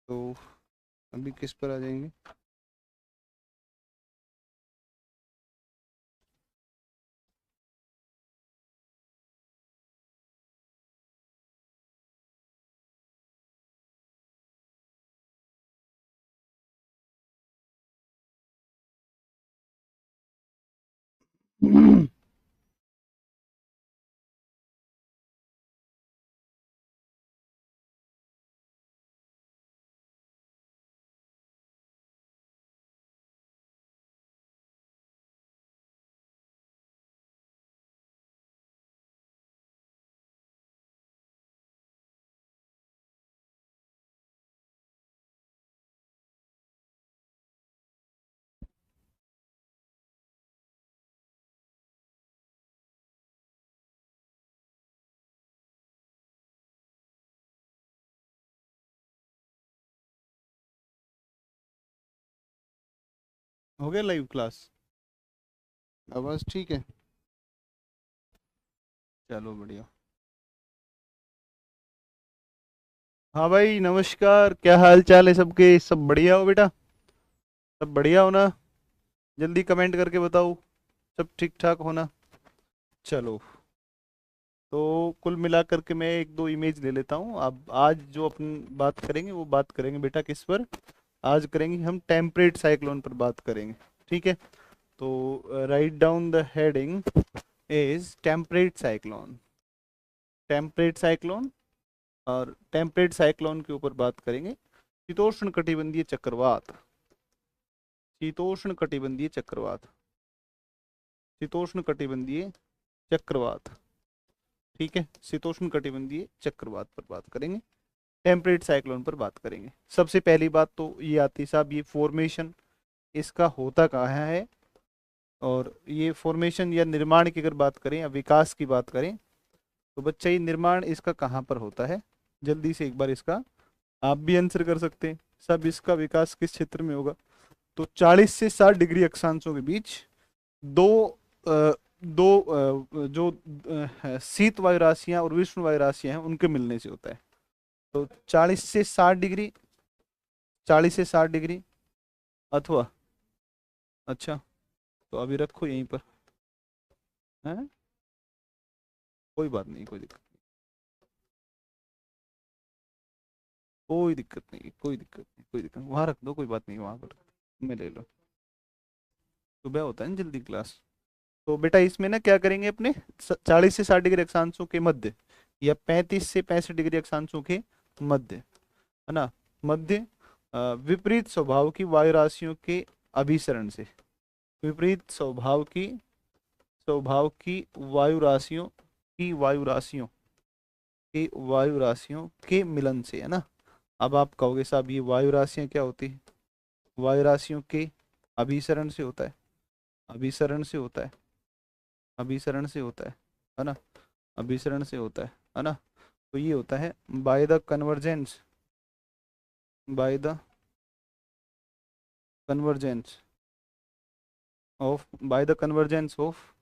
तो अभी किस पर आ जाएंगे? हो गया लाइव क्लास? आवाज़ ठीक है? चलो बढ़िया। हाँ भाई नमस्कार, क्या हाल चाल है सबके? सब बढ़िया हो बेटा? सब बढ़िया हो ना? जल्दी कमेंट करके बताओ, सब ठीक ठाक हो ना? चलो, तो कुल मिला करके मैं एक दो इमेज ले लेता हूँ। अब आज जो अपन बात करेंगे वो बात करेंगे बेटा किस पर? आज करेंगे हम टेम्परेट साइक्लोन पर बात करेंगे। ठीक है, तो write down the heading is temperate cyclone. Temperate cyclone, और टेम्परेट साइक्लोन के ऊपर बात करेंगे शीतोष्ण कटिबंधीय चक्रवात। शीतोष्ण कटिबंधीय चक्रवात, शीतोष्ण कटिबंधीय चक्रवात। ठीक है, शीतोष्ण कटिबंधीय चक्रवात पर बात करेंगे, टेम्परेट साइक्लोन पर बात करेंगे। सबसे पहली बात तो ये आती साहब, ये फॉर्मेशन इसका होता कहाँ है? और ये फॉर्मेशन या निर्माण की अगर बात करें या विकास की बात करें तो बच्चा ये निर्माण इसका कहाँ पर होता है? जल्दी से एक बार इसका आप भी आंसर कर सकते हैं। सब इसका विकास किस क्षेत्र में होगा? तो 40 से 60 डिग्री अक्षांशों के बीच दो जो शीत वायु राशियां और विषुव वायु राशियां हैं उनके मिलने से होता है। तो 40 से 60 डिग्री, 40 से 60 डिग्री, अथवा अच्छा, तो अभी रखो यहीं पर है, कोई बात नहीं, कोई दिक्कत, कोई दिक्कत नहीं, कोई दिक्कत नहीं, कोई दिक्कत नहीं, वहां रख दो, कोई बात नहीं, वहां पर में ले लो। सुबह होता है ना जल्दी क्लास। तो बेटा इसमें ना क्या करेंगे अपने, 40 से 60 डिग्री अक्षांशों के मध्य या 35 से 65 डिग्री अक्षांशों के मध्य, है ना, मध्य विपरीत स्वभाव की वायु राशियों के अभिसरण से, विपरीत स्वभाव की वायु राशियों की वायु राशियों के मिलन से, है ना। अब आप कहोगे साहब ये वायु राशियां क्या होती है? वायु राशियों के अभिसरण से होता है, अभिसरण से होता है, अभिसरण से होता है ना, अभिसरण से होता है ना। तो ये होता है by the convergence, by the convergence of, by the convergence of,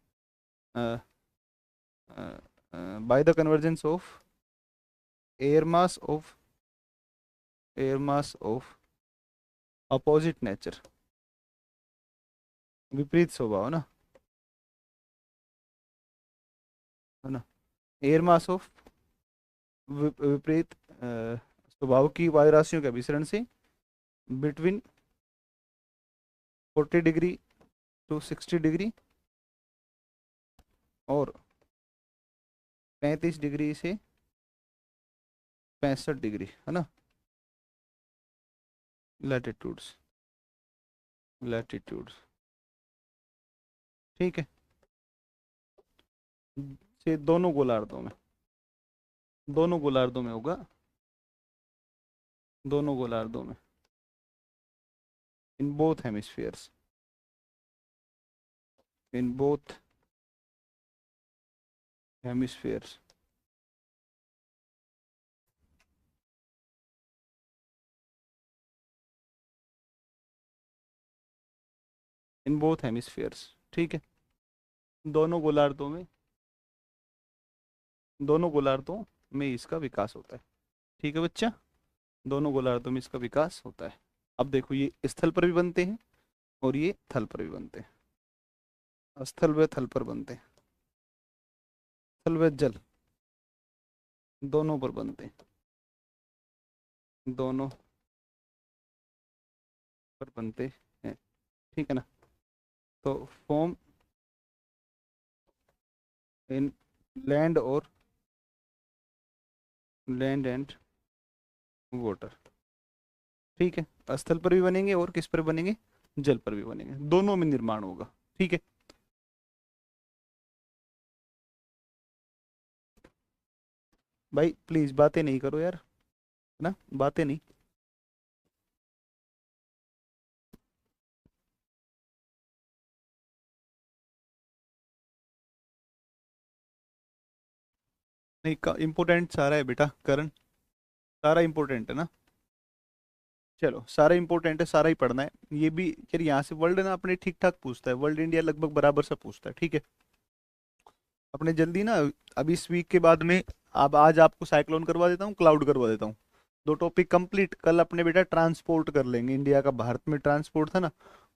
by the convergence of air mass of, air mass of opposite nature, विपरीत स्वभाव ना, है ना, एयर मास ऑफ विपरीत स्वभाव की वायु राशियों के अभिसरण से बिटवीन 40 डिग्री टू 60 डिग्री और 35 डिग्री से 65 डिग्री, है ना, लैटिट्यूड्स, लैटिट्यूड्स। ठीक है, से दोनों गोलार्धों में, दोनों गोलार्धों में होगा, दोनों गोलार्धों में, in both hemispheres, in both hemispheres, in both hemispheres. ठीक है, दोनों गोलार्धों में, दोनों गोलार्धों में इसका विकास होता है। ठीक है बच्चा, दोनों गोलार्धों में इसका विकास होता है। अब देखो, ये स्थल पर भी बनते हैं और ये थल पर भी बनते हैं। स्थल व थल पर बनते हैं। थल व जल दोनों पर बनते हैं। दोनों पर बनते हैं। ठीक है ना। तो फॉर्म इन लैंड और लैंड एंड वाटर। ठीक है, स्थल पर भी बनेंगे और किस पर बनेंगे, जल पर भी बनेंगे, दोनों में निर्माण होगा। ठीक है। भाई प्लीज बातें नहीं करो यार, है ना, बातें नहीं। नहीं, इम्पोर्टेंट सारा है बेटा करण, सारा इम्पोर्टेंट है ना। चलो, सारा इम्पोर्टेंट है, सारा ही पढ़ना है। ये भी यार, यहाँ से वर्ल्ड ना अपने ठीक ठाक पूछता है, वर्ल्ड इंडिया लगभग बराबर सा पूछता है। ठीक है। अपने जल्दी ना, अभी इस वीक के बाद में, अब आज आपको साइक्लोन करवा देता हूँ, क्लाउड करवा देता हूँ। दो टॉपिक कंप्लीट, कल अपने बेटा ट्रांसपोर्ट कर लेंगे, इंडिया का भारत में ट्रांसपोर्ट था ना,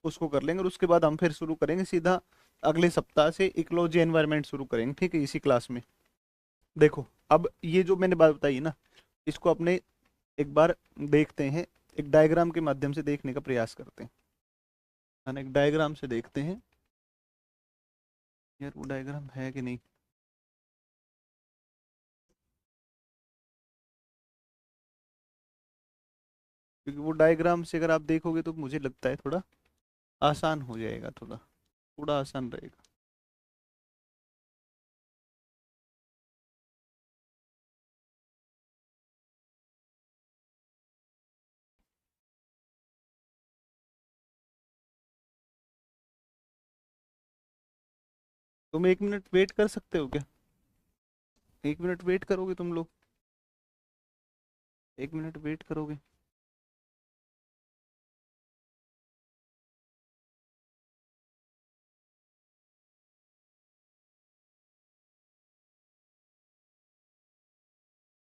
उसको कर लेंगे, और उसके बाद हम फिर शुरू करेंगे सीधा अगले सप्ताह से इकोलॉजी एनवायरनमेंट शुरू करेंगे। ठीक है, इसी क्लास में। देखो, अब ये जो मैंने बात बताई ना, इसको अपने एक बार देखते हैं, एक डायग्राम के माध्यम से देखने का प्रयास करते हैं, है ना। एक डायग्राम से देखते हैं। यार वो डायग्राम है कि नहीं, क्योंकि वो डायग्राम से अगर आप देखोगे तो मुझे लगता है थोड़ा आसान हो जाएगा, थोड़ा थोड़ा आसान रहेगा। 1 मिनट वेट कर सकते हो क्या? 1 मिनट वेट करोगे तुम लोग? 1 मिनट वेट करोगे?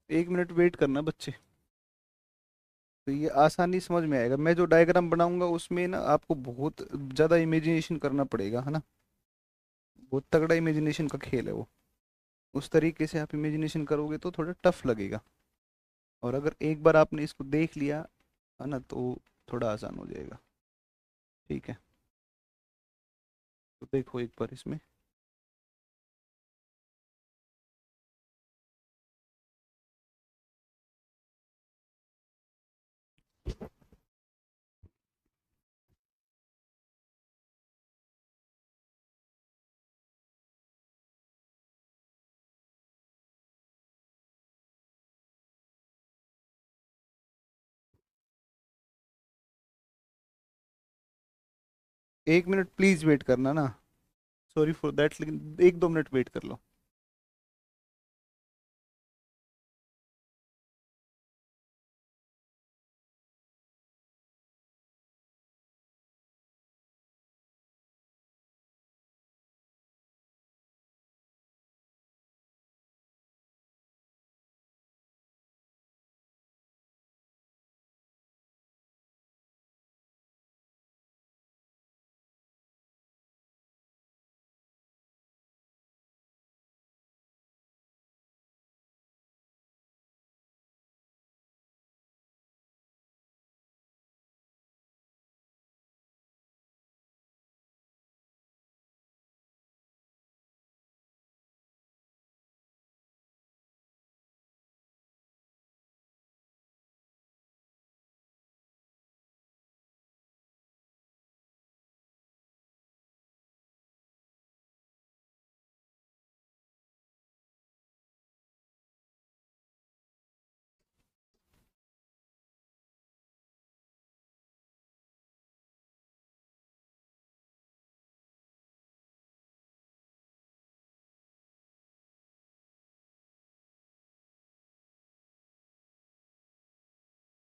1 मिनट वेट करना बच्चे। तो ये आसानी समझ में आएगा, मैं जो डायग्राम बनाऊंगा उसमें ना आपको बहुत ज़्यादा इमेजिनेशन करना पड़ेगा, है ना। बहुत तगड़ा इमेजिनेशन का खेल है वो। उस तरीके से आप इमेजिनेशन करोगे तो थोड़ा टफ लगेगा, और अगर एक बार आपने इसको देख लिया, है ना, तो थोड़ा आसान हो जाएगा। ठीक है। तो देखो एक बार इसमें। 1 मिनट प्लीज वेट करना ना। सॉरी फॉर दैट, लेकिन 1-2 मिनट वेट कर लो।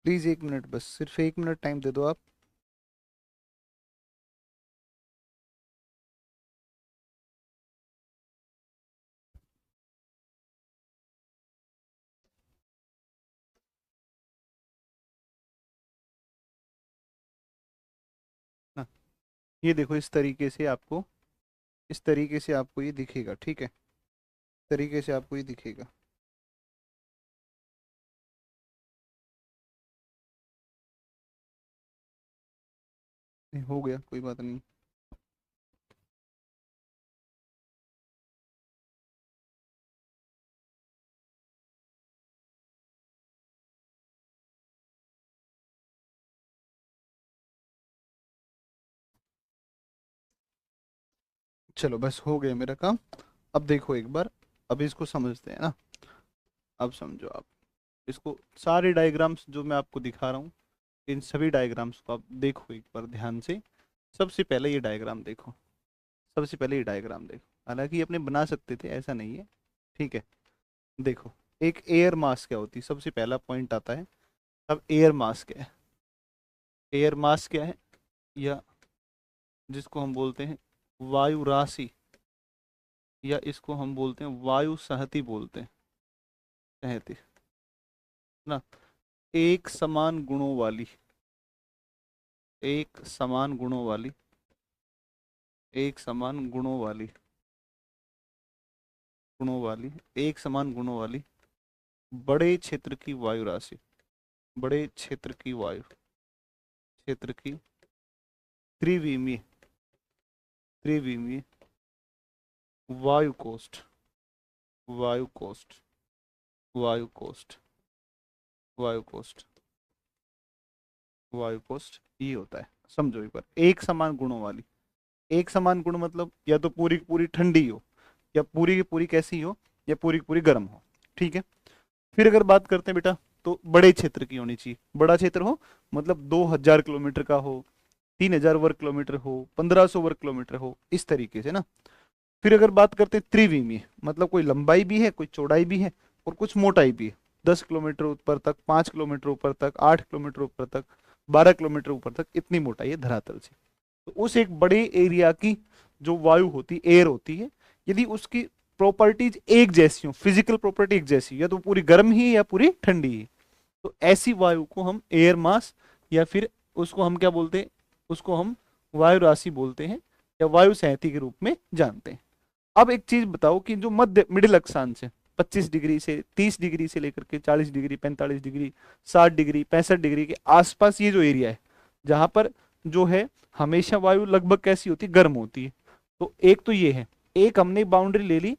प्लीज 1 मिनट, बस सिर्फ 1 मिनट टाइम दे दो आप। ये देखो इस तरीके से आपको, इस तरीके से आपको ये दिखेगा, ठीक है, इस तरीके से आपको ये दिखेगा। हो गया, कोई बात नहीं। चलो बस हो गया मेरा काम। अब देखो एक बार, अब इसको समझते हैं ना। अब समझो आप इसको, सारे डायग्राम्स जो मैं आपको दिखा रहा हूँ, इन सभी डायग्राम्स को आप देखो एक बार ध्यान से। सबसे पहले ये डायग्राम देखो, सबसे पहले ये डायग्राम देखो, हालांकि ये अपने बना सकते थे, ऐसा नहीं है, ठीक है। देखो, एक एयर मास क्या होती है, सबसे पहला पॉइंट आता है। अब एयर मास क्या है? एयर मास क्या है, या जिसको हम बोलते हैं वायु राशि, या इसको हम बोलते हैं वायु सहति बोलते हैं, सहति ना। एक समान गुणों वाली, एक समान गुणों वाली, एक समान गुणों वाली, गुणों वाली, एक समान गुणों वाली बड़े क्षेत्र की वायु राशि, बड़े क्षेत्र की वायु, क्षेत्र की त्रिविमीय, त्रिविमीय वायु कोष्ठ, वायु कोष्ठ, वायु कोष्ठ, वायु कोष्ठ, वायु कोष्ठ ये होता है। समझो एक बार, एक समान गुणों वाली, एक समान गुण मतलब या तो पूरी की पूरी ठंडी हो, या पूरी की पूरी कैसी हो, या पूरी की पूरी गर्म हो, ठीक है। फिर अगर बात करते हैं बेटा, तो बड़े क्षेत्र की होनी चाहिए। बड़ा क्षेत्र हो मतलब 2000 किलोमीटर का हो, 3000 वर्ग किलोमीटर हो, 1500 वर्ग किलोमीटर हो, इस तरीके से ना। फिर अगर बात करते हैं त्रिविमीय, मतलब कोई लंबाई भी है, कोई चौड़ाई भी है, और कुछ मोटाई भी है। 10 किलोमीटर ऊपर तक, 5 किलोमीटर ऊपर तक, 8 किलोमीटर ऊपर तक, 12 किलोमीटर ऊपर तक, इतनी मोटाई है धरातल से। तो उस एक बड़े एरिया की जो वायु होती, एयर होती है, यदि उसकी प्रॉपर्टीज एक जैसी हो, फिजिकल प्रॉपर्टी एक जैसी, या तो पूरी गर्म ही या पूरी ठंडी ही, तो ऐसी वायु को हम एयर मास, या फिर उसको हम क्या बोलते हैं, उसको हम वायु राशि बोलते हैं, या वायु सहती के रूप में जानते हैं। अब एक चीज बताओ कि जो मध्य मिडिल अक्षांश है, 25 डिग्री से 30 डिग्री से लेकर के 40 डिग्री, 45 डिग्री, 60 डिग्री, 65 डिग्री के आसपास ये जो एरिया है, जहां पर जो है हमेशा वायु लगभग कैसी होती है, गर्म होती है। तो एक तो ये है, एक हमने बाउंड्री ले ली,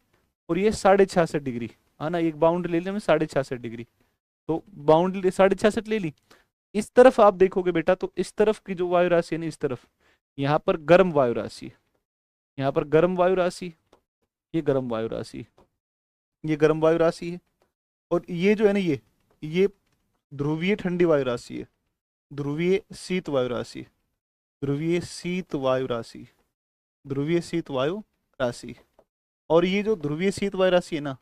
और ये 66.5 डिग्री, है ना, एक बाउंड्री ले ली हमने 66.5 डिग्री। तो बाउंड्री 66.5 ले ली। इस तरफ आप देखोगे बेटा, तो इस तरफ की जो वायु राशि है ना, इस तरफ, यहाँ पर गर्म वायु राशि है, यहाँ पर गर्म वायु राशि, ये गर्म वायु राशि, ये गर्म वायु राशि है। और ये जो है ना, ये ध्रुवीय ठंडी वायु राशि है, ध्रुवीय शीत वायु राशि, ध्रुवीय शीत वायु राशि, ध्रुवीय शीत वायु राशि। और ये जो ध्रुवीय शीत वायु राशि है ना,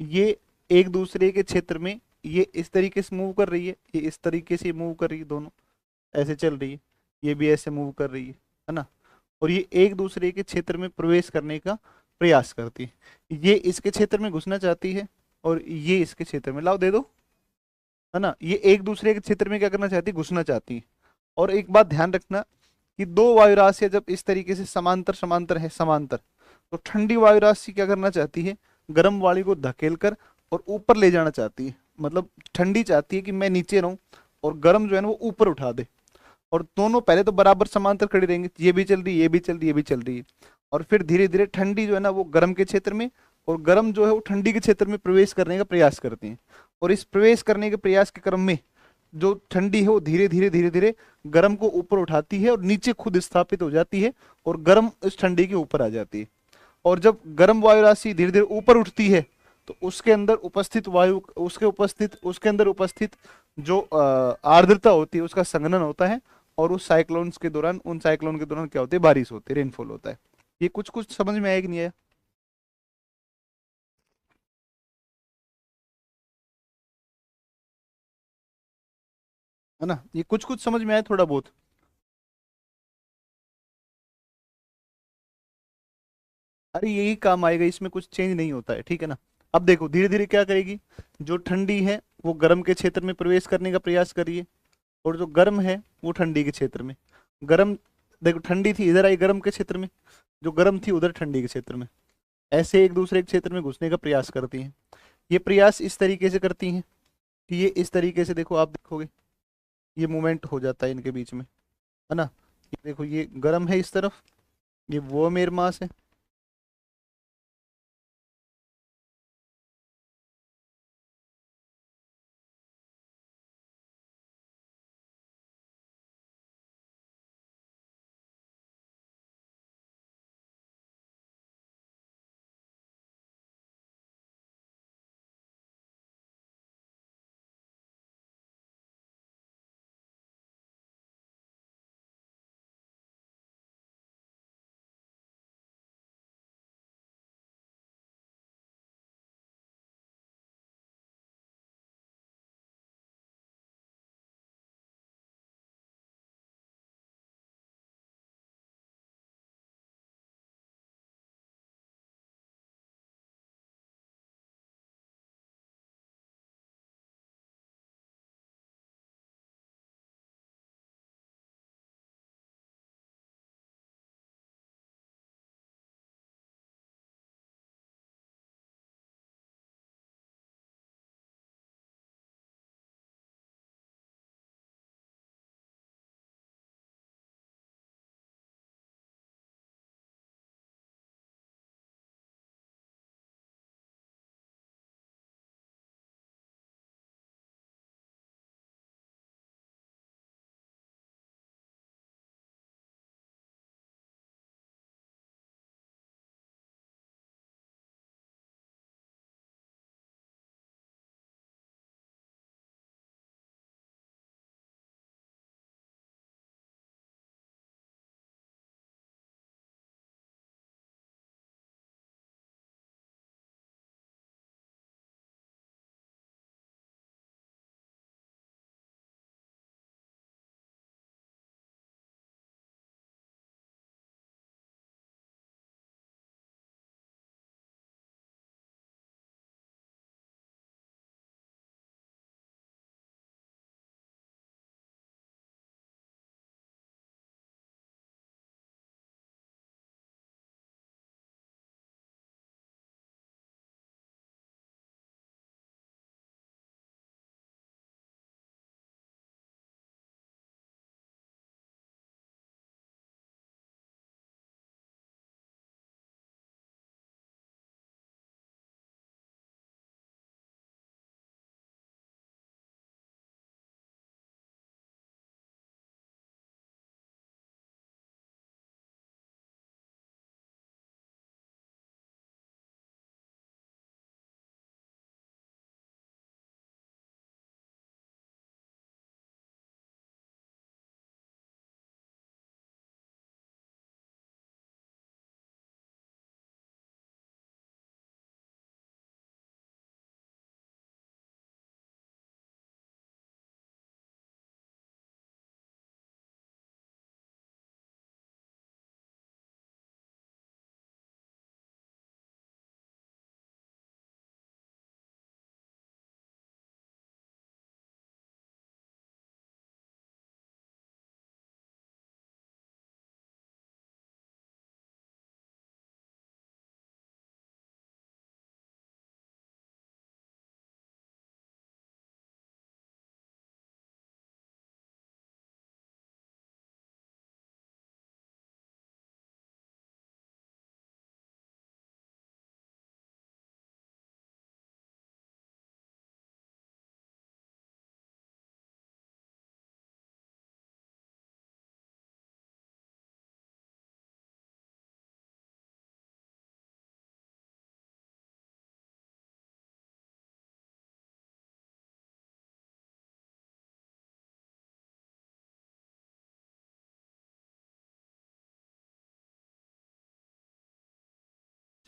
ये एक दूसरे के क्षेत्र में, ये इस तरीके से मूव कर रही है, ये इस तरीके से मूव कर रही है, दोनों ऐसे चल रही है, ये भी ऐसे मूव कर रही है ना। और ये एक दूसरे के क्षेत्र में प्रवेश करने का प्रयास करती है। ये इसके क्षेत्र में घुसना चाहती है, और ये इसके क्षेत्र में, लाओ दे दो, है ना, ये एक दूसरे के क्षेत्र में क्या करना चाहती है, घुसना चाहती है। और एक बात ध्यान रखना कि दो वायु राशियां जब इस तरीके से समांतर समांतर है, समांतर, तो ठंडी वायु राशि क्या करना चाहती है, गर्म वाली को धकेल कर और ऊपर ले जाना चाहती है। मतलब ठंडी चाहती है कि मैं नीचे रहूं, और गर्म जो है ना वो ऊपर उठा दे। और दोनों पहले तो बराबर समांतर खड़ी रहेंगी, ये भी चल रही है, ये भी चल रही है, ये भी चल रही है। और फिर धीरे धीरे ठंडी जो है ना वो गर्म के क्षेत्र में, और गर्म जो है वो ठंडी के क्षेत्र में प्रवेश करने का प्रयास करती हैं। और इस प्रवेश करने के प्रयास के क्रम में जो ठंडी है वो धीरे धीरे धीरे धीरे गर्म को ऊपर उठाती है, और नीचे खुद स्थापित हो जाती है, और गर्म इस ठंडी के ऊपर आ जाती है। और जब गर्म वायु राशि धीरे धीरे ऊपर उठती है, तो उसके अंदर उपस्थित वायु, उसके अंदर उपस्थित जो आर्द्रता होती है, उसका संघनन होता है। और उस साइक्लोन्स के दौरान, उन साइक्लोन के दौरान क्या होती है, बारिश होती है, रेनफॉल होता है। ये कुछ कुछ समझ में आया कि नहीं आया? है ना, ये कुछ कुछ समझ में आया, थोड़ा बहुत। अरे यही काम आएगा, इसमें कुछ चेंज नहीं होता है, ठीक है ना। अब देखो धीरे धीरे क्या करेगी, जो ठंडी है वो गर्म के क्षेत्र में प्रवेश करने का प्रयास करिए, और जो गर्म है वो ठंडी के क्षेत्र में। गर्म देखो ठंडी थी, इधर आई गर्म के क्षेत्र में, जो गर्म थी उधर ठंडी के क्षेत्र में, ऐसे एक दूसरे के क्षेत्र में घुसने का प्रयास करती हैं। ये प्रयास इस तरीके से करती हैं कि ये इस तरीके से, देखो आप देखोगे ये मूवमेंट हो जाता है इनके बीच में, है ना। ये देखो ये गर्म है इस तरफ, ये वो मेर मास है।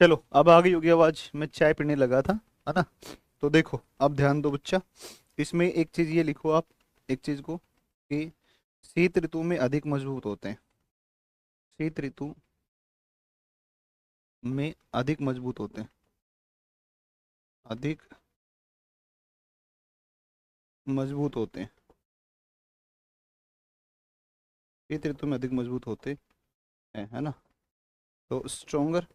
चलो अब आ गई होगी आवाज, मैं चाय पीने लगा था, है ना। तो देखो अब ध्यान दो बच्चा, इसमें एक चीज ये लिखो आप, एक चीज को कि शीत ऋतु में अधिक मजबूत होते हैं, शीत ऋतु में अधिक मजबूत होते हैं, अधिक मजबूत होते हैं, शीत ऋतु में अधिक मजबूत होते हैं। है ना। तो stronger,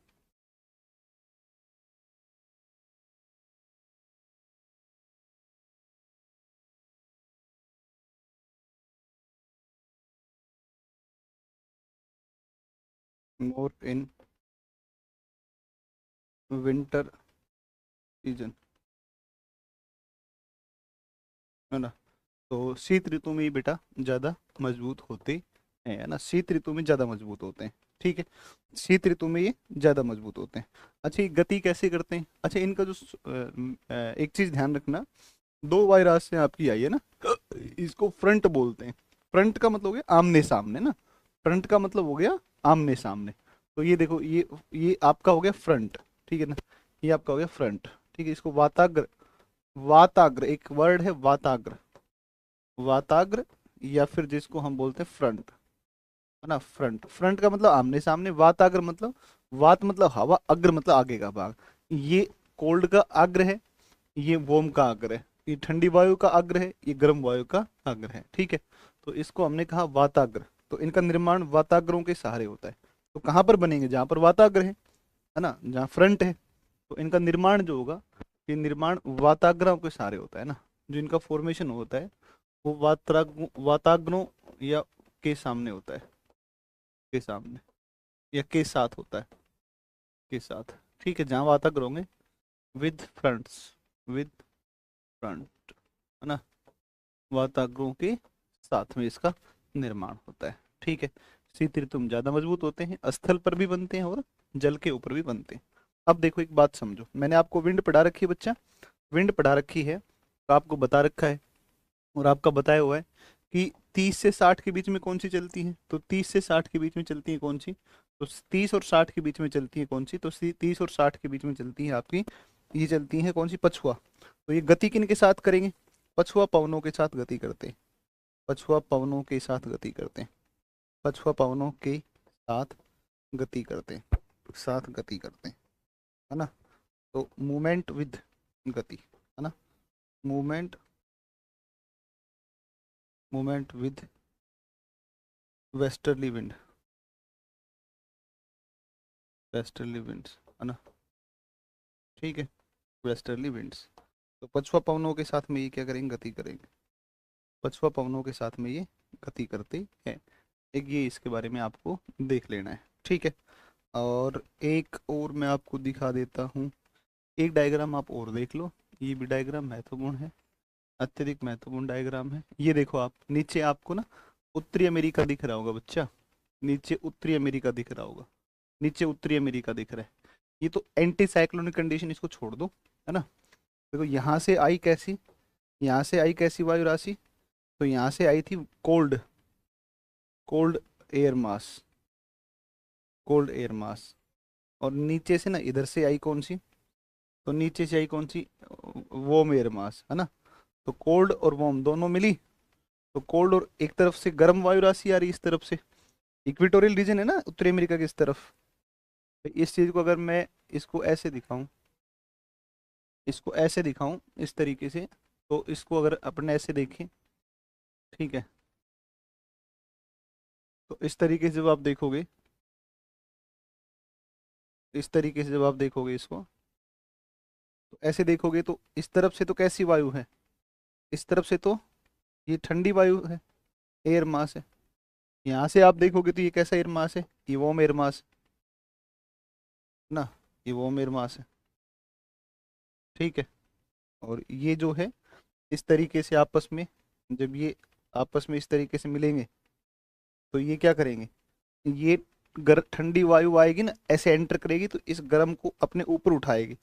more in winter season, है ना। तो शीत ऋतु में ही बेटा ज़्यादा मजबूत होते हैं, है ना, शीत ऋतु में ज़्यादा मजबूत होते हैं। ठीक है, शीत ऋतु में ये ज़्यादा मजबूत होते हैं। अच्छा, ये गति कैसे करते हैं? अच्छा, इनका जो एक चीज़ ध्यान रखना, दो वायरास से आपकी आई है ना, इसको फ्रंट बोलते हैं। फ्रंट का मतलब हो गया आमने सामने ना, फ्रंट का मतलब हो गया आमने सामने। तो ये देखो, ये आपका हो गया फ्रंट, ठीक है ना, ये आपका हो गया फ्रंट। ठीक है, इसको वाताग्र, वाताग्र एक वर्ड है, वाताग्र, वाताग्र, या फिर जिसको हम बोलते हैं फ्रंट, है ना। फ्रंट, फ्रंट का मतलब आमने सामने, वाताग्र मतलब, वात मतलब हवा, अग्र मतलब आगे का भाग। ये कोल्ड का अग्र है, ये वोम का अग्र है, ये ठंडी वायु का अग्र है, ये गर्म वायु का अग्र है। ठीक है, तो इसको हमने कहा वाताग्र। तो इनका निर्माण वाताग्रों के सहारे होता है। तो कहाँ पर बनेंगे? जहाँ पर वाताग्र है ना, जहाँ फ्रंट है। तो इनका निर्माण जो होगा, ये निर्माण वाताग्रों के सहारे होता है ना, जो इनका फॉर्मेशन होता है वो वाताग्रों या के सामने होता है, के सामने या के साथ होता है, के साथ। ठीक है, जहाँ वाताग्र होंगे विद फ्रंट्स, विद फ्रंट, है ना, वाताग्रों के साथ में इसका निर्माण होता है। ठीक है, शीत ऋतु में ज्यादा मजबूत होते हैं, स्थल पर भी बनते हैं और जल के ऊपर भी बनते हैं। अब देखो एक बात समझो, मैंने आपको विंड पढ़ा रखी है बच्चा, विंड पढ़ा रखी है, तो आपको बता रखा है और आपका बताया हुआ है कि 30 से 60 के बीच में कौन सी चलती है। तो 30 से 60 के बीच में चलती है कौन सी? तो 30 और 60 के बीच में चलती है कौन सी? तो 30 और 60 के बीच में चलती है आपकी, ये चलती है कौन सी? पछुआ। तो ये गति किन के साथ करेंगे? पछुआ पवनों के साथ गति करते हैं, पछुआ पवनों के साथ गति करते हैं, पछुआ पवनों के साथ गति करते हैं, साथ गति करते हैं, है ना। तो मूवमेंट विद गति, है ना, movement, movement with westerly wind, westerly winds, है ना। ठीक है, वेस्टर्ली विंड्स। तो पछुआ पवनों के साथ में ये क्या करेंगे? गति करेंगे, पछुआ पवनों के साथ में ये गति करते हैं। एक ये इसके बारे में आपको देख लेना है। ठीक है, और एक और मैं आपको दिखा देता हूँ, एक डायग्राम आप और देख लो, ये भी डायग्राम महत्वपूर्ण है, अत्यधिक महत्वपूर्ण डायग्राम है। ये देखो, आप नीचे आपको ना उत्तरी अमेरिका दिख रहा होगा बच्चा, नीचे उत्तरी अमेरिका दिख रहा होगा, नीचे उत्तरी अमेरिका दिख रहा है। ये तो एंटी साइक्लोनिक कंडीशन, इसको छोड़ दो, है ना। देखो यहाँ से आई कैसी, यहाँ से आई कैसी वायु राशि? तो यहाँ से आई थी cold, cold air mass, cold air mass. और नीचे से ना इधर से आई कौन सी? तो नीचे से आई कौन सी? वोम एयर मास, है ना। तो कोल्ड और वोम दोनों मिली, तो कोल्ड, और एक तरफ से गर्म वायु राशि आ रही इस तरफ से, इक्वेटोरियल रीजन है ना उत्तरी अमेरिका की इस तरफ। तो इस चीज को अगर मैं इसको ऐसे दिखाऊं, इसको ऐसे दिखाऊं इस तरीके से, तो इसको अगर अपन ऐसे देखें, ठीक है, तो इस तरीके से जब आप देखोगे, इस तरीके से जब आप देखोगे इसको, तो ऐसे देखोगे, तो इस तरफ से तो कैसी वायु है? इस तरफ से तो ये ठंडी वायु है, एयर मास है। यहाँ से आप देखोगे तो ये कैसा एयर मास है? ये वार्म एयर मास है ना, ये वार्म एयर मास है। ठीक है, और ये जो है इस तरीके से आपस में, जब ये आपस में इस तरीके से मिलेंगे, तो ये क्या करेंगे? ये ठंडी वायु आएगी ना, ऐसे एंटर करेगी, तो इस गर्म को अपने ऊपर उठाएगी,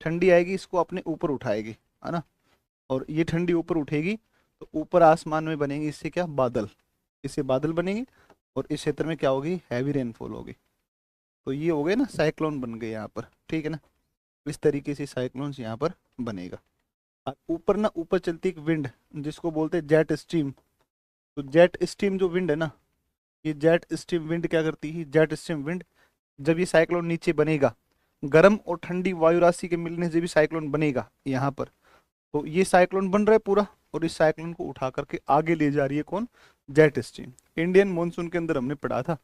ठंडी आएगी इसको अपने ऊपर उठाएगी, है ना। और ये ठंडी ऊपर उठेगी, तो ऊपर आसमान में बनेंगे इससे क्या? बादल, इससे बादल बनेंगे, और इस क्षेत्र में क्या होगी? हैवी रेनफॉल होगी। तो ये हो गए ना, साइक्लोन बन गए यहाँ पर। ठीक है ना, इस तरीके से साइक्लोन्स यहाँ पर बनेगा। और ऊपर ना, ऊपर चलती एक विंड, जिसको बोलते हैं जेट स्ट्रीम। तो जेट स्ट्रीम जो विंड है ना, ये जेट स्ट्रीम विंड क्या करती है? जेट स्ट्रीम विंड, जब ये साइक्लोन नीचे बनेगा, गर्म और ठंडी वायु राशि के मिलने से भी साइक्लोन बनेगा यहाँ पर। तो ये साइक्लोन बन रहा है पूरा, और इस साइक्लोन को उठा करके आगे ले जा रही है कौन? Jet stream. इंडियन मॉनसून के अंदर हमने पढ़ा था,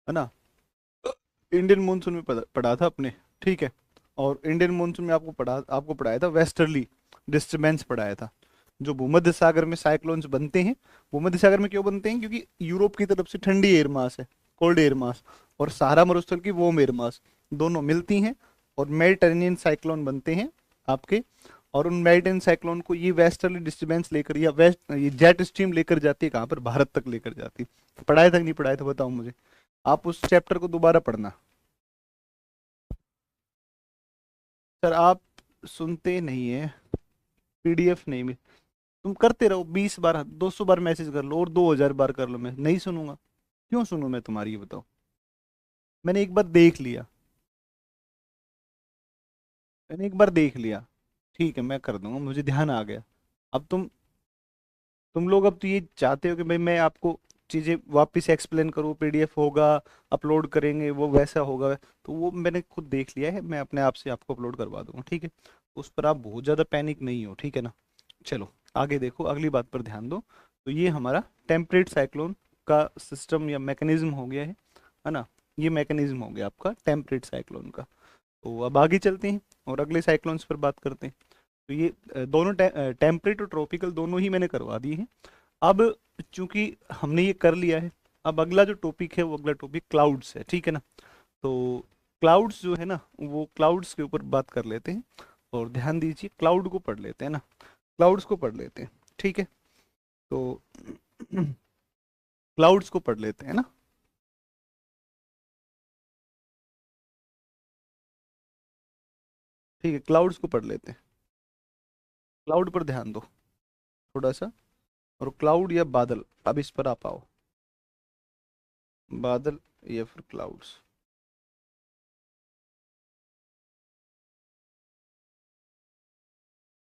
है ना। इंडियन मानसून में पढ़ा था अपने, ठीक है। और इंडियन मानसून में आपको पढ़ाया था वेस्टर्ली डिस्टरबेंस पढ़ाया था। जो भूमध्य सागर में साइक्लोन्स बनते हैं, भूमध्य सागर में क्यों बनते हैं, क्योंकि यूरोप की तरफ से ठंडी एयर मास है, कोल्ड एयर मास, और सहारा मरुस्थल की वार्म एयर मास, दोनों मिलती हैं और मेडिटेरेनियन साइक्लोन बनते हैं आपके। और उन मेडिटेरेनियन साइक्लोन को ये वेस्टर्ली डिस्टरबेंस लेकर, या वेस्ट ये जेट स्ट्रीम लेकर जाती है कहाँ पर, भारत तक लेकर जाती है। पढ़ाया था कि नहीं पढ़ाया था बताओ मुझे। आप उस चैप्टर को दोबारा पढ़ना। सर आप सुनते नहीं है, पीडीएफ नहीं मिल। तुम करते रहो, 20 बार 200 बार मैसेज कर लो और 2000 बार कर लो, मैं नहीं सुनूंगा। क्यों सुनूं मैं तुम्हारी, ये बताओ। मैंने एक बार देख लिया, मैंने एक बार देख लिया, ठीक है मैं कर दूंगा, मुझे ध्यान आ गया। अब तुम लोग अब तो ये चाहते हो कि भाई मैं आपको चीजें वापस एक्सप्लेन करूँ, पीडीएफ होगा, अपलोड करेंगे वो वैसा होगा। तो वो मैंने खुद देख लिया है, मैं अपने आप से आपको अपलोड करवा दूंगा, ठीक है। उस पर आप बहुत ज़्यादा पैनिक नहीं हो, ठीक है ना। चलो आगे देखो, अगली बात पर ध्यान दो। तो ये हमारा टेम्परेट साइक्लोन का सिस्टम या मैकेनिज्म हो गया है ना। ये मैकेनिज्म हो गया आपका टेम्परेट साइक्लोन का। तो अब आगे चलते हैं और अगले साइक्लोन्स पर बात करते हैं। तो ये दोनों टेम्परेट और ट्रॉपिकल दोनों ही मैंने करवा दिए हैं। अब चूंकि हमने ये कर लिया है, अब अगला जो टॉपिक है वो अगला टॉपिक क्लाउड्स है, ठीक है ना। तो क्लाउड्स जो है ना, वो क्लाउड्स के ऊपर बात कर लेते हैं। और ध्यान दीजिए, क्लाउड को पढ़ लेते हैं ना, क्लाउड्स को पढ़ लेते हैं, ठीक है। तो क्लाउड्स को पढ़ लेते हैं ना। ठीक है, क्लाउड्स को पढ़ लेते हैं। क्लाउड पर ध्यान दो थोड़ा सा। और क्लाउड या बादल, अब इस पर आ पाओ। बादल या फिर क्लाउड्स।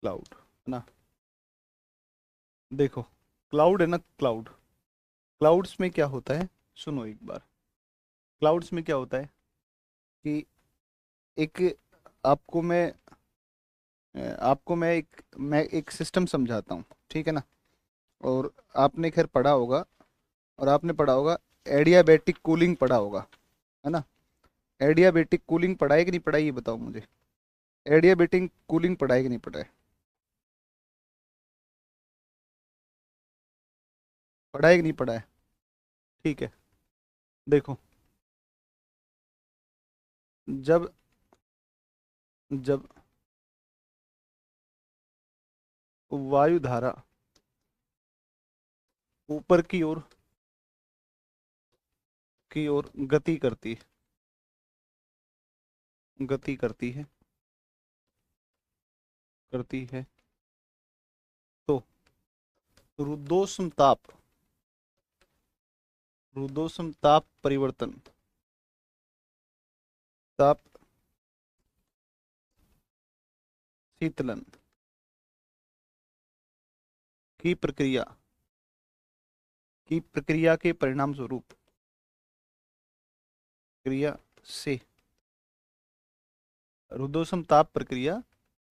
क्लाउड है ना। देखो, क्लाउड है ना, क्लाउड, क्लाउड्स में क्या होता है, सुनो एक बार। क्लाउड्स में क्या होता है कि एक आपको मैं मैं एक सिस्टम समझाता हूँ, ठीक है ना। और आपने खैर पढ़ा होगा, और आपने पढ़ा होगा, एडियाबैटिक कूलिंग पढ़ा होगा, है ना। एडियाबैटिक कूलिंग पढ़ा है कि नहीं पढ़ा है, ये बताओ मुझे। एडियाबैटिक कूलिंग पढ़ा है कि नहीं पढ़ा है। पढ़ा है कि नहीं पढ़ा है, ठीक है। देखो, जब जब वायु धारा ऊपर की ओर गति करती है तो रुद्धोष्म ताप परिवर्तन, ताप शीतलन की प्रक्रिया के परिणाम स्वरूप, क्रिया से, रुद्धोष्म ताप प्रक्रिया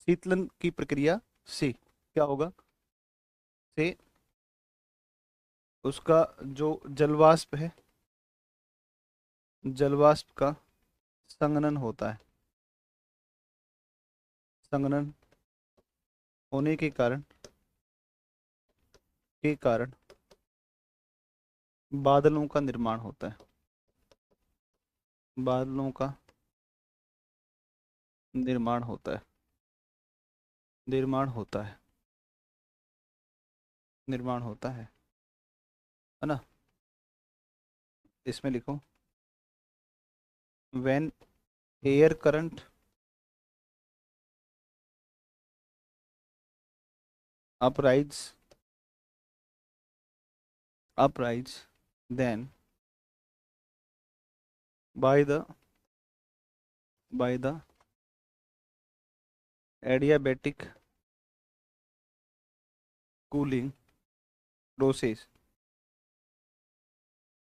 शीतलन की प्रक्रिया से क्या होगा, से उसका जो जलवाष्प है, जलवाष्प का संघनन होता है। संघनन होने के कारण बादलों का निर्माण होता है। बादलों का निर्माण होता है। निर्माण होता है। निर्माण होता है ना। इसमें लिखो, when air current uprise uprise then by the adiabatic cooling process,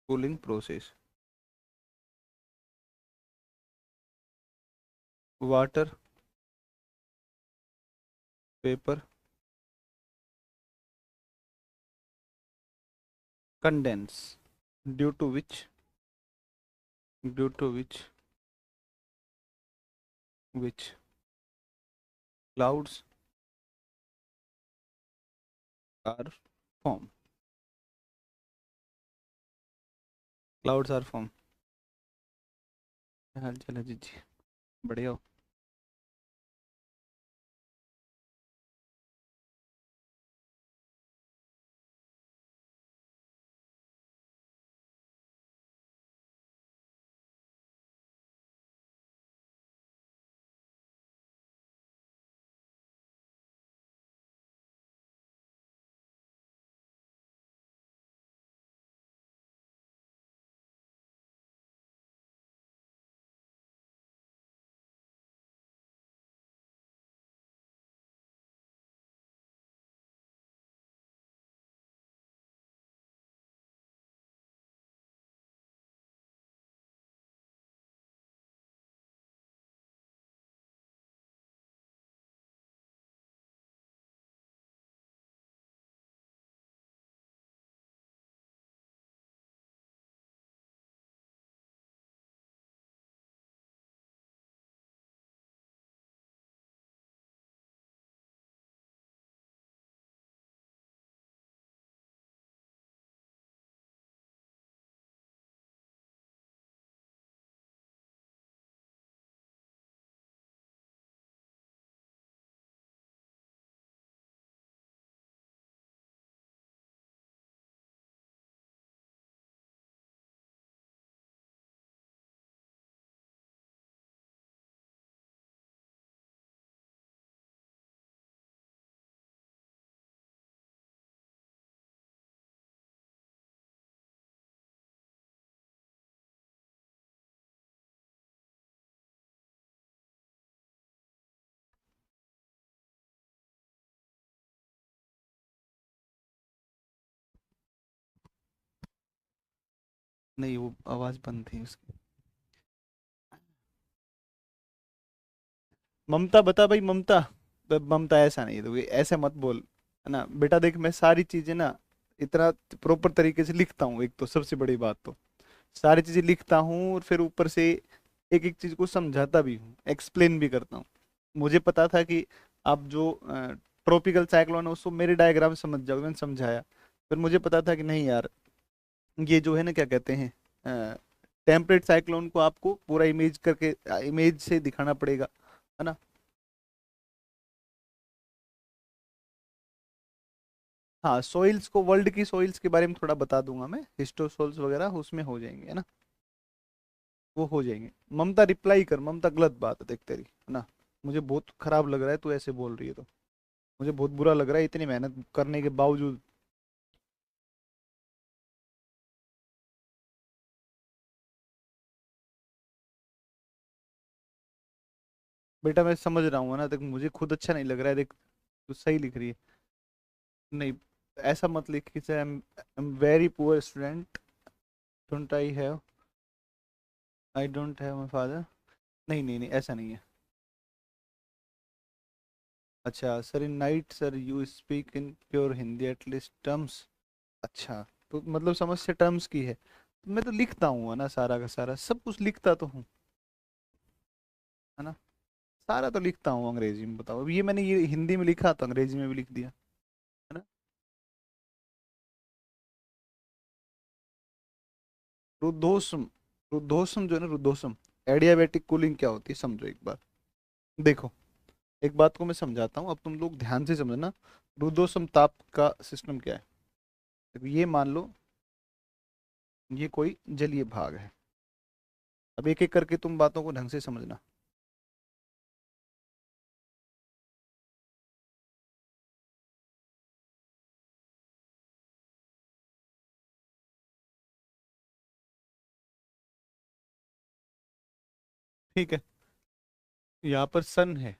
cooling process, water vapor condense, due to which due to which clouds are form, clouds are form. क्या हाल चाल है जी? जी बढ़िया हो? नहीं, वो आवाज बंद थी उसकी। ममता बता भाई, ममता। ममता ऐसा नहीं है, तो ऐसे मत बोल, है ना बेटा। देख मैं सारी चीजें ना इतना प्रॉपर तरीके से लिखता हूँ, एक तो सबसे बड़ी बात तो सारी चीजें लिखता हूँ, और फिर ऊपर से एक एक चीज को समझाता भी हूँ, एक्सप्लेन भी करता हूँ। मुझे पता था कि आप जो ट्रॉपिकल साइक्लोन है उसको मेरे डायग्राम से समझ जाओगे, मैंने समझाया। फिर मुझे पता था कि नहीं यार, ये जो है ना क्या कहते हैं, टेम्परेट साइक्लोन को आपको पूरा इमेज करके, इमेज से दिखाना पड़ेगा, है ना। हाँ, सॉइल्स को, वर्ल्ड की सॉइल्स के बारे में थोड़ा बता दूंगा मैं, हिस्टोसॉल्स वगैरह उसमें हो जाएंगे, है ना। वो हो जाएंगे। ममता रिप्लाई कर, ममता गलत बात है देख तेरी, है ना। मुझे बहुत खराब लग रहा है तू ऐसे बोल रही है तो, मुझे बहुत बुरा लग रहा है इतनी मेहनत करने के बावजूद। बेटा मैं समझ रहा हूँ ना, देख मुझे खुद अच्छा नहीं लग रहा है, देख तू सही लिख रही है। नहीं, ऐसा मत लिख कि I am very poor student, don't I don't have my father. नहीं नहीं नहीं, ऐसा नहीं है। अच्छा sir, in night sir you speak in pure Hindi at least terms. अच्छा, तो मतलब समस्या टर्म्स की है, तो मैं तो लिखता हूँ, है ना, सारा का सारा सब कुछ लिखता तो हूँ, है ना। सारा तो लिखता हूँ अंग्रेजी में, बताओ अब ये मैंने ये हिंदी में लिखा तो अंग्रेजी में भी लिख दिया, है ना। रुद्धोष्म, रुद्धोष्म जो है ना, रुद्धोष्म एडियाबेटिक कूलिंग क्या होती है समझो एक बार। देखो, एक बात को मैं समझाता हूँ, अब तुम लोग ध्यान से समझना। रुद्धोष्म ताप का सिस्टम क्या है। देखो ये मान लो, ये कोई जलीय भाग है। अब एक एक करके तुम बातों को ढंग से समझना। ठीक है, यहाँ पर सन है,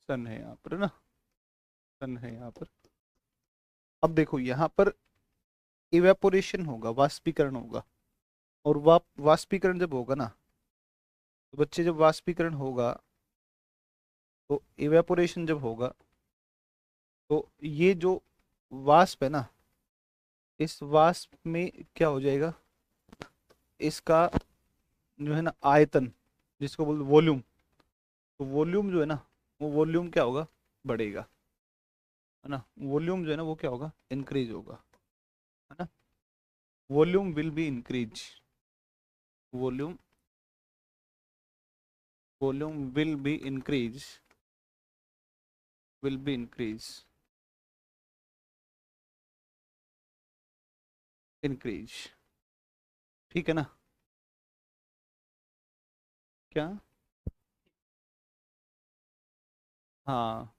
सन है यहाँ पर, है ना, सन है यहाँ पर। अब देखो यहाँ पर इवेपोरेशन होगा, वाष्पीकरण होगा, और वाष्पीकरण जब होगा ना, तो बच्चे जब वाष्पीकरण होगा, तो इवेपोरेशन जब होगा, तो ये जो वाष्प है ना, इस वाष्प में क्या हो जाएगा, इसका जो है ना आयतन, जिसको बोलते वॉल्यूम, तो वॉल्यूम जो है ना, वो वॉल्यूम क्या होगा, बढ़ेगा, है ना। वॉल्यूम जो है ना वो क्या होगा, इंक्रीज होगा, है ना। Volume will be increase, volume volume will be increase, will be increase, increase, ठीक है ना। क्या, हाँ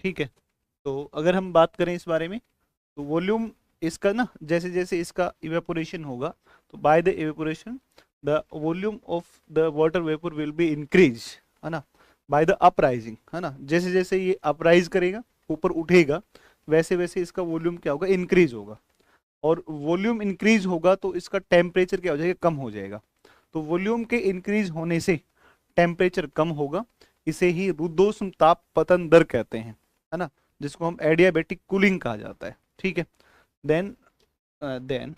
ठीक है। तो अगर हम बात करें इस बारे में, तो वॉल्यूम इसका ना, जैसे जैसे इसका इवेपोरेशन होगा, तो by the evaporation the volume of the water vapour will be increase, है ना, बाय द अपराइजिंग, है ना। जैसे जैसे ये अपराइज करेगा, ऊपर उठेगा, वैसे वैसे इसका वॉल्यूम क्या होगा, इंक्रीज होगा। और वॉल्यूम इंक्रीज होगा तो इसका टेम्परेचर क्या हो जाएगा, कम हो जाएगा। तो वॉल्यूम के इंक्रीज होने से टेम्परेचर कम होगा, इसे ही रुद्धोष्म ताप पतन दर कहते हैं, है ना, जिसको हम एडियाबेटिक कूलिंग कहा जाता है, ठीक है। Then then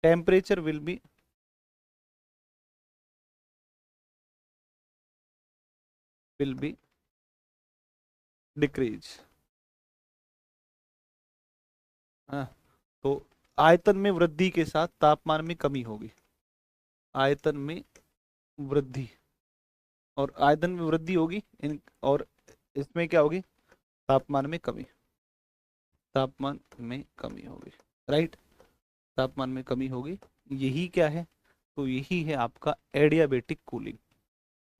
temperature will be decrease, हाँ। तो आयतन में वृद्धि के साथ तापमान में कमी होगी, आयतन में वृद्धि, और आयतन में वृद्धि होगी इन, और इसमें क्या होगी, तापमान में कमी, तापमान में कमी होगी, राइट, तापमान में कमी होगी। यही क्या है, तो यही है आपका एडियाबेटिक कूलिंग।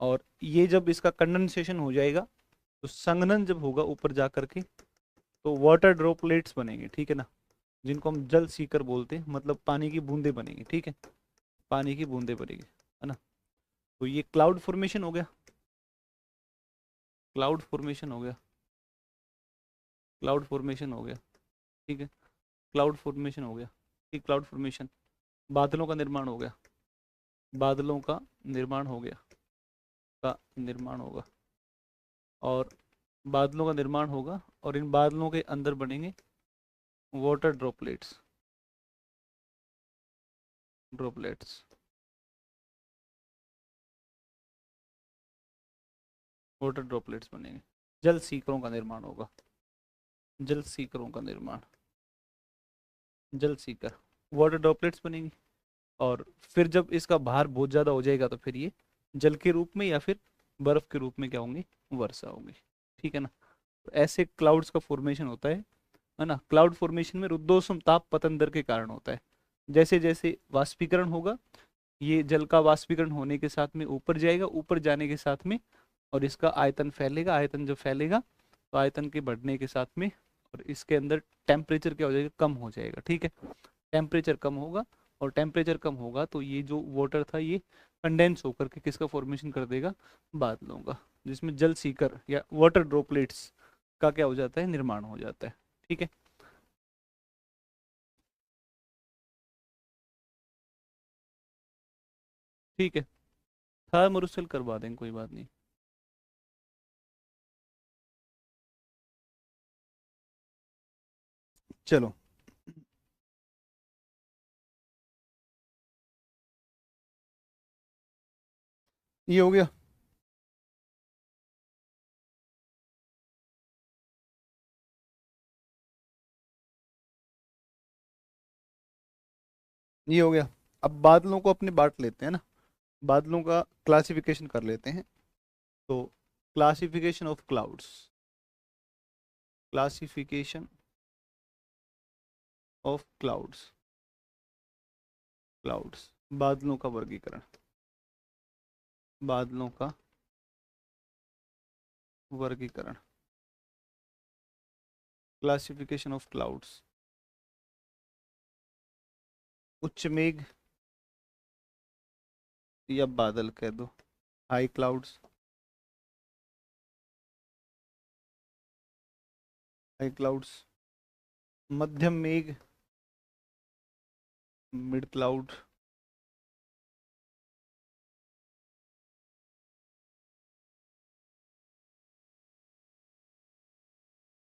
और ये जब इसका कंडेंसेशन हो जाएगा, तो संघनन जब होगा ऊपर जा करके, तो वाटर ड्रॉपलेट्स बनेंगे, ठीक है ना, जिनको हम जल सीकर बोलते हैं, मतलब पानी की बूंदे बनेंगी, ठीक है, पानी की बूंदे बनेगी, है ना। तो ये क्लाउड फॉर्मेशन हो गया, क्लाउड फॉर्मेशन हो गया, क्लाउड फॉर्मेशन हो गया, ठीक है, क्लाउड फॉर्मेशन हो गया, ठीक, क्लाउड फॉर्मेशन, बादलों का निर्माण हो गया, बादलों का निर्माण हो गया, का निर्माण होगा, और बादलों का निर्माण होगा, और इन बादलों के अंदर बनेंगे water droplets, droplets, water droplets बनेंगे, जल सीकरों का निर्माण होगा, जल सीकरों का निर्माण, जल सीकर, वाटर ड्रॉपलेट्स बनेंगी। और फिर जब इसका भार बहुत ज़्यादा हो जाएगा, तो फिर ये जल के रूप में या फिर बर्फ के रूप में क्या होंगी, वर्षा होंगी, ठीक है ना। तो ऐसे क्लाउड्स का फॉर्मेशन होता है ना। क्लाउड फॉर्मेशन में रुद्धोष्म ताप पतन दर के कारण होता है। जैसे जैसे वाष्पीकरण होगा, ये जल का वाष्पीकरण होने के साथ में ऊपर जाएगा, ऊपर जाने के साथ में, और इसका आयतन फैलेगा, आयतन जब फैलेगा, तो आयतन के बढ़ने के साथ में, और इसके अंदर टेम्परेचर क्या हो जाएगा, कम हो जाएगा, ठीक है, टेम्परेचर कम होगा। और टेम्परेचर कम होगा तो ये जो वाटर था, ये कंडेंस होकर के किसका फॉर्मेशन कर देगा, बादलों का, जिसमें जल सीकर या वाटर ड्रॉपलेट्स का क्या हो जाता है, निर्माण हो जाता है, ठीक है। ठीक है, थर्मोरुसल करवा देंगे, कोई बात नहीं। चलो, ये हो गया। ये हो गया। अब बादलों को अपने बांट लेते हैं ना, बादलों का क्लासिफिकेशन कर लेते हैं। तो classification of clouds, classification of clouds, clouds, बादलों का वर्गीकरण, बादलों का वर्गीकरण, क्लासिफिकेशन ऑफ क्लाउड्स, उच्च मेघ या बादल कह दो, हाई क्लाउड्स, हाई क्लाउड्स, मध्यम मेघ, मिड क्लाउड,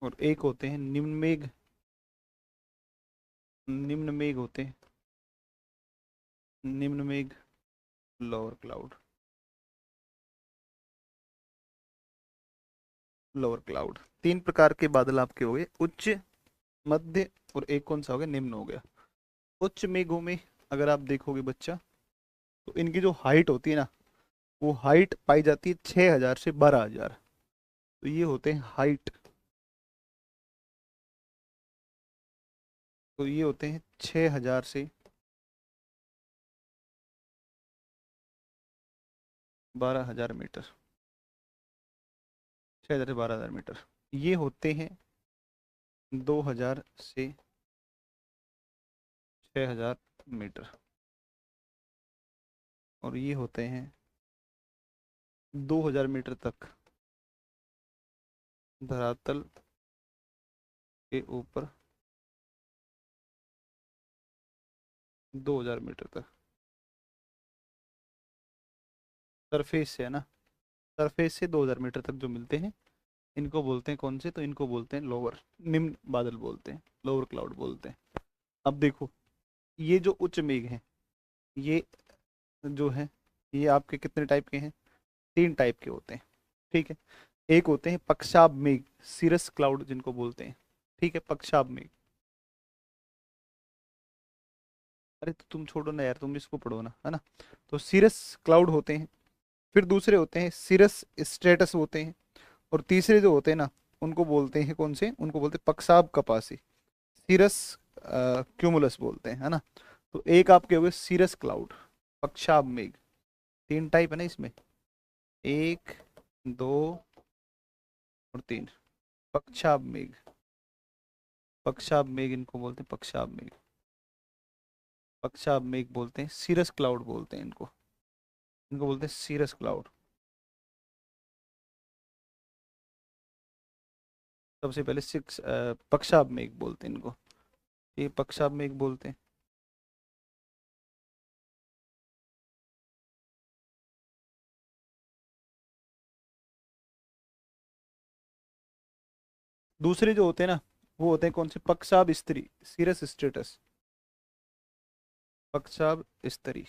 और एक होते हैं निम्न मेघ। निम्न मेघ होते हैं, निम्न मेघ, लोअर क्लाउड, लोअर क्लाउड। तीन प्रकार के बादल आपके हो गए, उच्च, मध्य, और एक कौन सा हो गया, निम्न हो गया। उच्च मेघों में अगर आप देखोगे बच्चा, तो इनकी जो हाइट होती है ना, वो हाइट पाई जाती है 6,000 से 12,000। तो ये होते हैं हाइट, तो ये होते हैं 6,000 से 12,000 मीटर। 6,000 से 12,000 मीटर। ये होते हैं 2,000 से 6,000 मीटर। और ये होते हैं 2,000 मीटर तक धरातल के ऊपर, 2,000 मीटर तक सरफेस से, है ना, सरफेस से 2,000 मीटर तक जो मिलते हैं, इनको बोलते हैं कौन से, तो इनको बोलते हैं लोअर, निम्न बादल बोलते हैं, लोअर क्लाउड बोलते हैं। अब देखो, ये जो उच्च मेघ हैं, ये जो है, ये आपके कितने टाइप के हैं, तीन टाइप के होते हैं। ठीक है। एक होते हैं पक्षाब मेघ, सीरस क्लाउड जिनको बोलते हैं। ठीक है, पक्षाब मेघ। अरे तो तुम छोड़ो ना यार, तुम इसको पढ़ो ना, है ना। तो सीरस क्लाउड होते हैं, फिर दूसरे होते हैं सीरस स्ट्रेटस होते हैं, और तीसरे जो होते हैं ना, उनको बोलते हैं कौन से, उनको बोलते हैं पक्षाब कपासी, सीरस क्यूमुलस बोलते हैं, है ना। तो एक आपके हो गए सीरस क्लाउड, पक्षाब मेघ। तीन टाइप है ना इसमें, एक, दो, और तीन। पक्षाब मेघ, पक्षाब मेघ इनको बोलते हैं, पक्षाब मेघ, पक्षाब मेघ बोलते हैं, सीरस क्लाउड बोलते हैं इनको, इनको बोलते हैं सीरस क्लाउड। सबसे पहले सिक्स पक्षाब मेघ बोलते हैं इनको, ये पक्षाब मेघ बोलते हैं। दूसरे जो होते हैं ना, वो होते हैं कौन से, पक्षाब स्त्री, सीरस स्टेटस, पक्षाब स्त्री,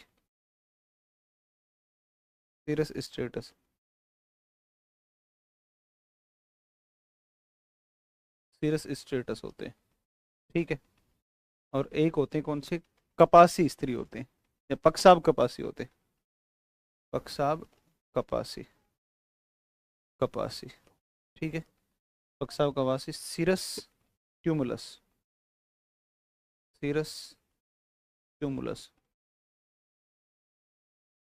सीरस स्टेटस, सीरस स्टेटस होते हैं। ठीक है। और एक होते हैं कौन से, कपासी स्त्री होते हैं, या पक्षाब कपासी होते हैं, पक्षाब कपासी, कपासी। ठीक है। पक्षाब कपासी, cirrus cumulus, cirrus cumulus,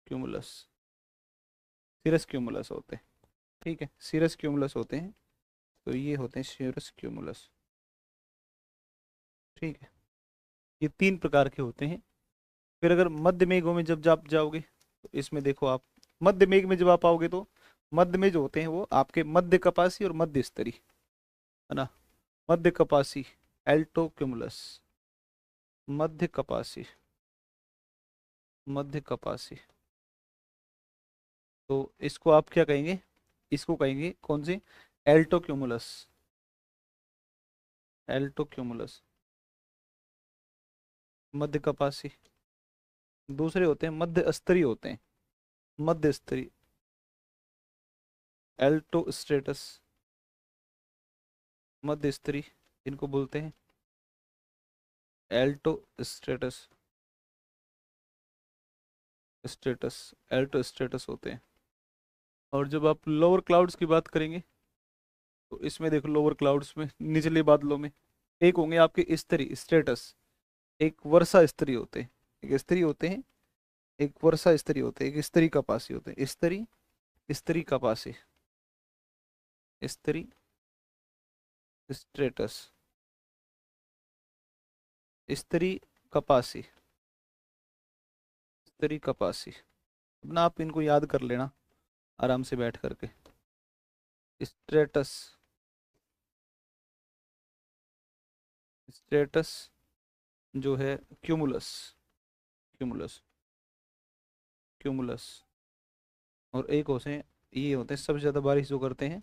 cumulus, cirrus cumulus होते हैं। ठीक है, सीरस क्यूमुलस होते हैं। तो ये होते हैं सीरस क्यूमुलस। ठीक है। ये तीन प्रकार के होते हैं। फिर अगर मध्य मेघों में जब आप जाओगे, तो इसमें देखो आप, मध्य मेघ में जब आप आओगे, तो मध्य में जो होते हैं वो आपके मध्य कपासी और मध्य स्तरी, है ना। मध्य कपासी, एल्टो क्यूमुलस, मध्य कपासी, मध्य कपासी। तो इसको आप क्या कहेंगे, इसको कहेंगे कौन से, एल्टो क्यूमुलस, एल्टो क्यूमुलस, मध्य कपासी। दूसरे होते हैं मध्य स्तरीय होते हैं, मध्य स्तरीय, एल्टो स्टेटस, मध्य स्तरीय, इनको बोलते हैं Alto status, status, Alto status होते हैं। और जब आप लोअर क्लाउड्स की बात करेंगे, तो इसमें देखो लोअर क्लाउड्स में, निचले बादलों में, एक होंगे आपके स्तरी, स्टेटस, एक वर्षा स्तरी होते हैं, एक स्तरी होते हैं, एक वर्षा स्तरी होते हैं, एक स्तरी कपासी होते हैं, स्तरी, स्तरी कपासी, स्तरी स्टेटस, स्तरी कपासी, स्तरी कपासी। अपना आप इनको याद कर लेना आराम से बैठ करके। स्टेटस, स्ट्रेटस जो है क्यूमुलस, क्यूमुलस, क्यूमुलस। और एक होते हैं, ये होते हैं सबसे ज़्यादा बारिश जो करते हैं,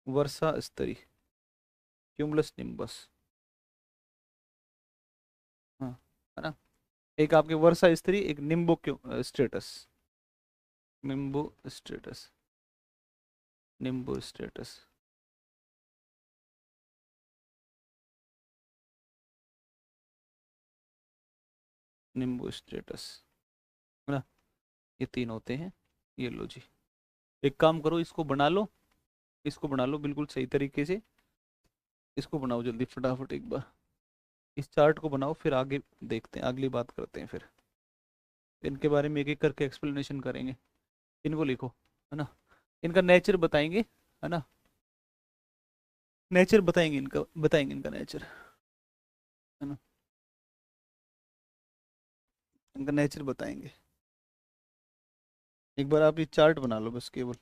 वर्षा स्तरी, क्यूमुलस निम्बस। हाँ, है ना। एक आपके वर्षा स्तरी, एक निम्बो क्यों status, Nimbo status, Nimbo status. Nimbo status, है ना। ये तीन होते हैं। ये लो जी, एक काम करो, इसको बना लो, इसको बना लो बिल्कुल सही तरीके से। इसको बनाओ जल्दी फटाफट एक बार, इस चार्ट को बनाओ, फिर आगे देखते हैं, अगली बात करते हैं फिर। इनके बारे में एक एक करके एक्सप्लेनेशन करेंगे। इनको लिखो, है ना। इनका नेचर बताएंगे, है ना। नेचर बताएंगे इनका, बताएंगे इनका नेचर, है ना। इनका नेचर बताएंगे। एक बार आप ये चार्ट बना लो बस केवल।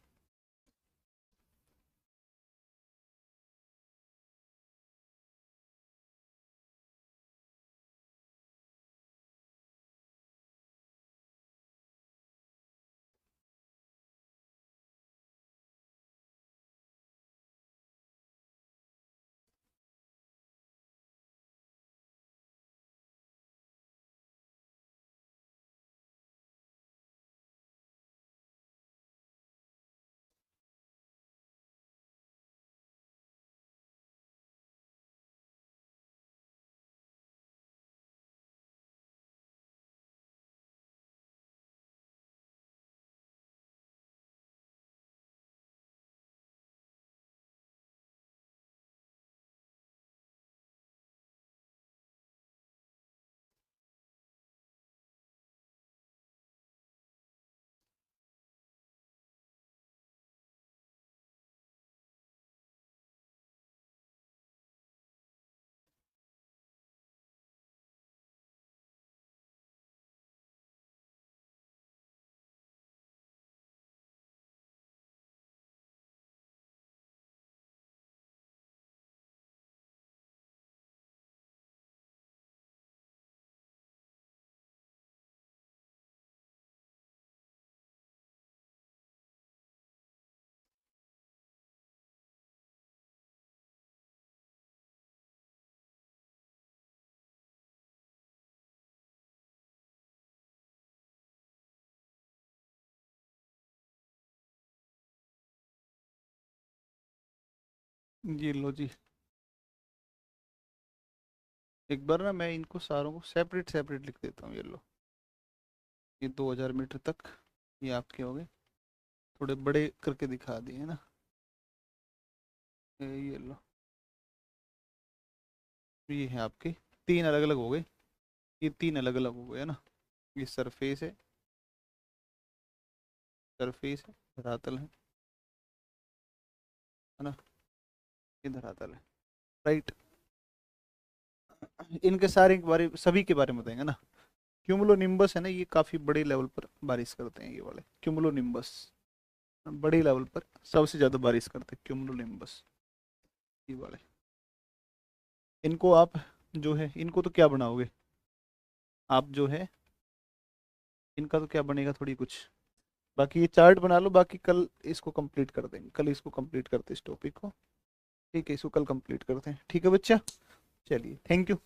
ये लो जी, एक बार ना मैं इनको सारों को सेपरेट सेपरेट लिख देता हूँ। ये लो, ये 2000 मीटर तक ये आपके हो गए, थोड़े बड़े करके दिखा दिए, है ना। ये लो, ये है आपके तीन अलग अलग हो गए, ये तीन अलग अलग हो गए, है ना। ये सरफेस है, सरफेस है, धरातल है ना। ये धरातल है, राइट। इनके सारे के बारे, सभी के बारे में बताएंगे ना। क्यूमुलो निम्बस है ना, ये काफी बड़े लेवल पर बारिश करते हैं, ये वाले क्यूमुलो निम्बस बड़े लेवल पर सबसे ज्यादा बारिश करते हैं, क्यूमुलो निम्बस ये वाले। इनको आप जो है, इनको तो क्या बनाओगे आप जो है, इनका तो क्या बनेगा थोड़ी कुछ। बाकी ये चार्ट बना लो, बाकी कल इसको कंप्लीट कर देंगे, कल इसको कंप्लीट करते हैं इस टॉपिक को। ठीक है, इसको कल कंप्लीट करते हैं, ठीक है बच्चा। चलिए, थैंक यू।